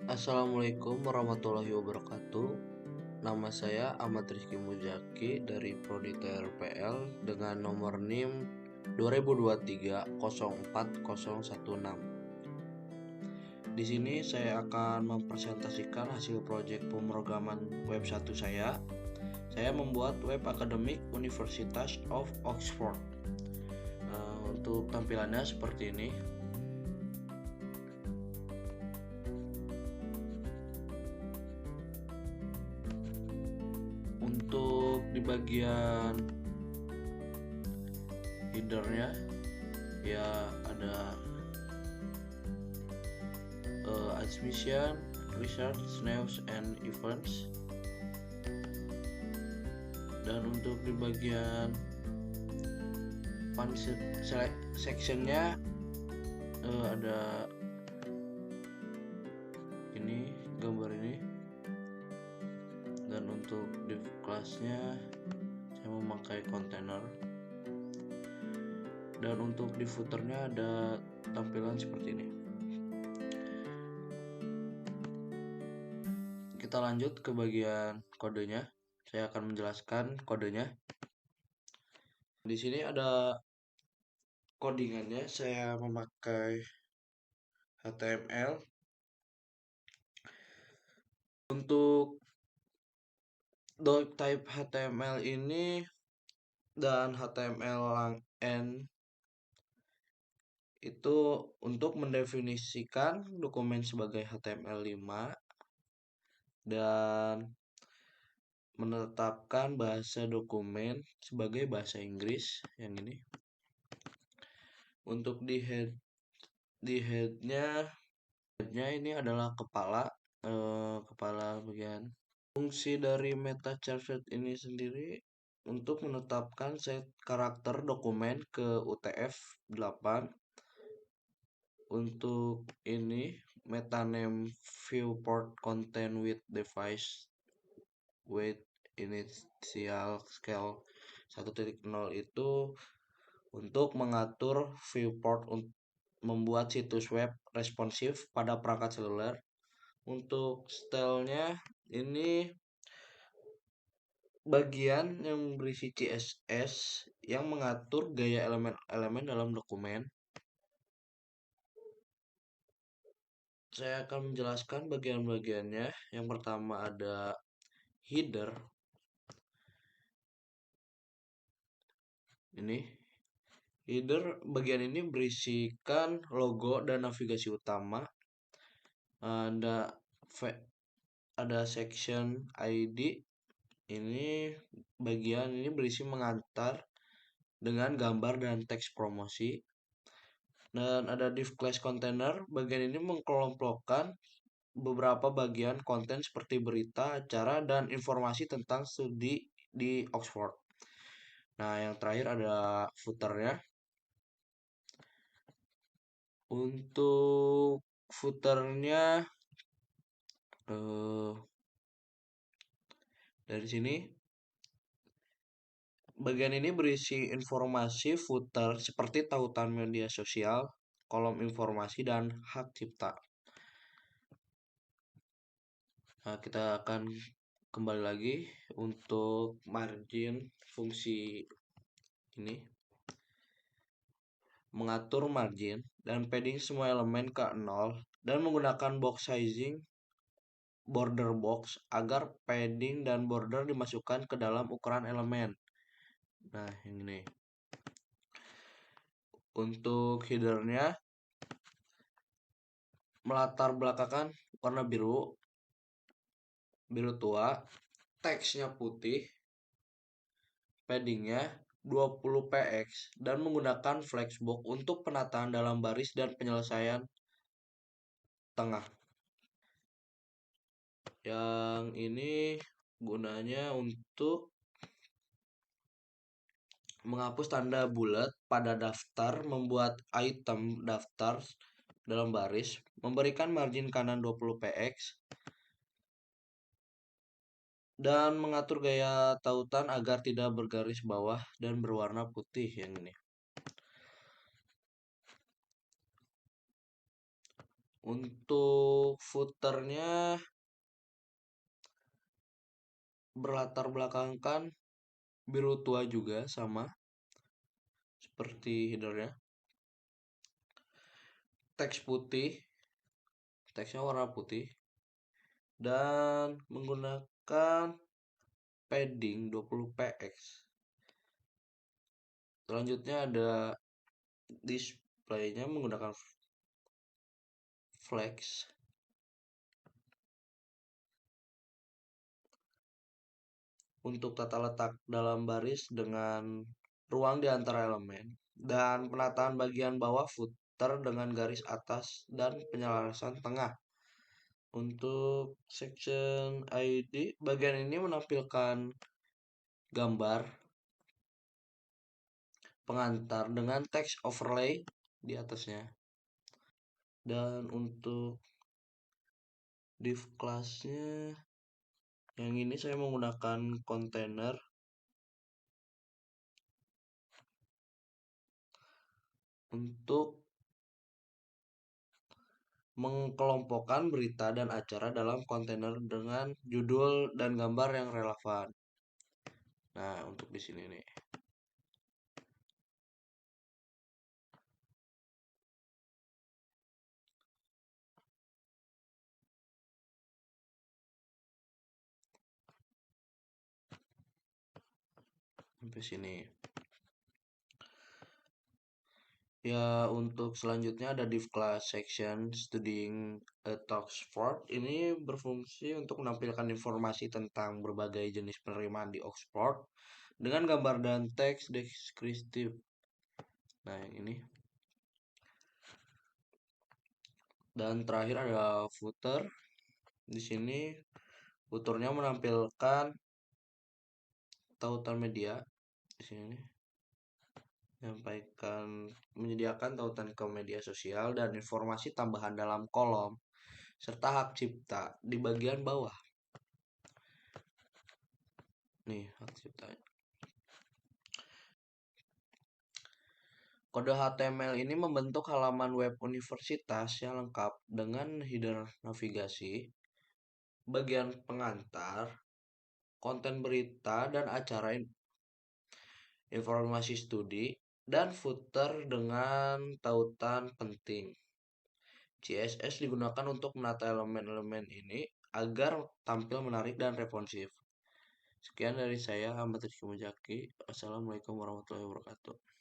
Assalamualaikum warahmatullahi wabarakatuh. Nama saya Ahmad Rizky Mujaki dari Prodi TRPL dengan nomor NIM 2023-04016. Di sini saya akan mempresentasikan hasil proyek pemrograman web 1 saya. Saya membuat web akademik Universitas of Oxford. Untuk tampilannya seperti ini. Untuk di bagian headernya ya ada admission, research, news, and events. Dan untuk di bagian fund sectionnya ada ini gambar ini. Dan untuk div kelasnya saya memakai container. Dan untuk di footernya ada tampilan seperti ini. Kita lanjut ke bagian kodenya. Saya akan menjelaskan kodenya. Di sini ada codingannya. Saya memakai HTML. Untuk type HTML ini dan HTML lang-n itu untuk mendefinisikan dokumen sebagai HTML5 dan menetapkan bahasa dokumen sebagai bahasa Inggris yang ini. Untuk di headnya ini adalah kepala bagian. Fungsi dari meta charset ini sendiri untuk menetapkan set karakter dokumen ke UTF-8. Untuk ini meta name viewport content with device weight initial scale 1.0 itu untuk mengatur viewport membuat situs web responsif pada perangkat seluler. Untuk stylenya ini bagian yang berisi CSS yang mengatur gaya elemen-elemen dalam dokumen. Saya akan menjelaskan bagian-bagiannya. Yang pertama ada header. Ini header bagian ini berisikan logo dan navigasi utama. Ada section ID. Ini bagian ini berisi mengantar dengan gambar dan teks promosi. Dan ada div class container. Bagian ini mengkelompokkan beberapa bagian konten seperti berita, acara, dan informasi tentang studi di Oxford. Nah, yang terakhir ada footernya. Untuk footernya dari sini bagian ini berisi informasi footer seperti tautan media sosial, kolom informasi, dan hak cipta. Nah, kita akan kembali lagi untuk margin fungsi ini. Mengatur margin dan padding semua elemen ke 0 dan menggunakan box sizing border box agar padding dan border dimasukkan ke dalam ukuran elemen. Nah, ini. Untuk headernya melatar belakangan warna biru tua, teksnya putih, paddingnya 20 px dan menggunakan flexbox untuk penataan dalam baris dan penyelesaian tengah. Yang ini gunanya untuk menghapus tanda bulat pada daftar, membuat item daftar dalam baris, memberikan margin kanan 20 px, dan mengatur gaya tautan agar tidak bergaris bawah dan berwarna putih yang ini. Untuk footernya berlatar belakangkan biru tua juga sama seperti headernya. Teks putih, teksnya warna putih dan menggunakan padding 20 px. Selanjutnya ada displaynya menggunakan flex. Untuk tata letak dalam baris dengan ruang di antara elemen dan penataan bagian bawah footer dengan garis atas dan penyelarasan tengah. Untuk section ID, bagian ini menampilkan gambar pengantar dengan teks overlay di atasnya. Dan untuk div kelasnya, yang ini saya menggunakan kontainer untuk mengkelompokkan berita dan acara dalam kontainer dengan judul dan gambar yang relevan. Nah, untuk di sini nih. Sampai sini. Ya, untuk selanjutnya ada div class section studying at Oxford. Ini berfungsi untuk menampilkan informasi tentang berbagai jenis penerimaan di Oxford dengan gambar dan teks deskriptif. Nah, yang ini. Dan terakhir ada footer. Di sini footernya menampilkan tautan media. Di sini menyediakan tautan ke media sosial dan informasi tambahan dalam kolom serta hak cipta di bagian bawah. Nih, hak cipta. Kode HTML ini membentuk halaman web universitas yang lengkap dengan header navigasi, bagian pengantar, konten berita dan acara informasi studi, dan footer dengan tautan penting. CSS digunakan untuk menata elemen-elemen ini agar tampil menarik dan responsif. Sekian dari saya, Ahmad Rizky Mujaki. Wassalamualaikum warahmatullahi wabarakatuh.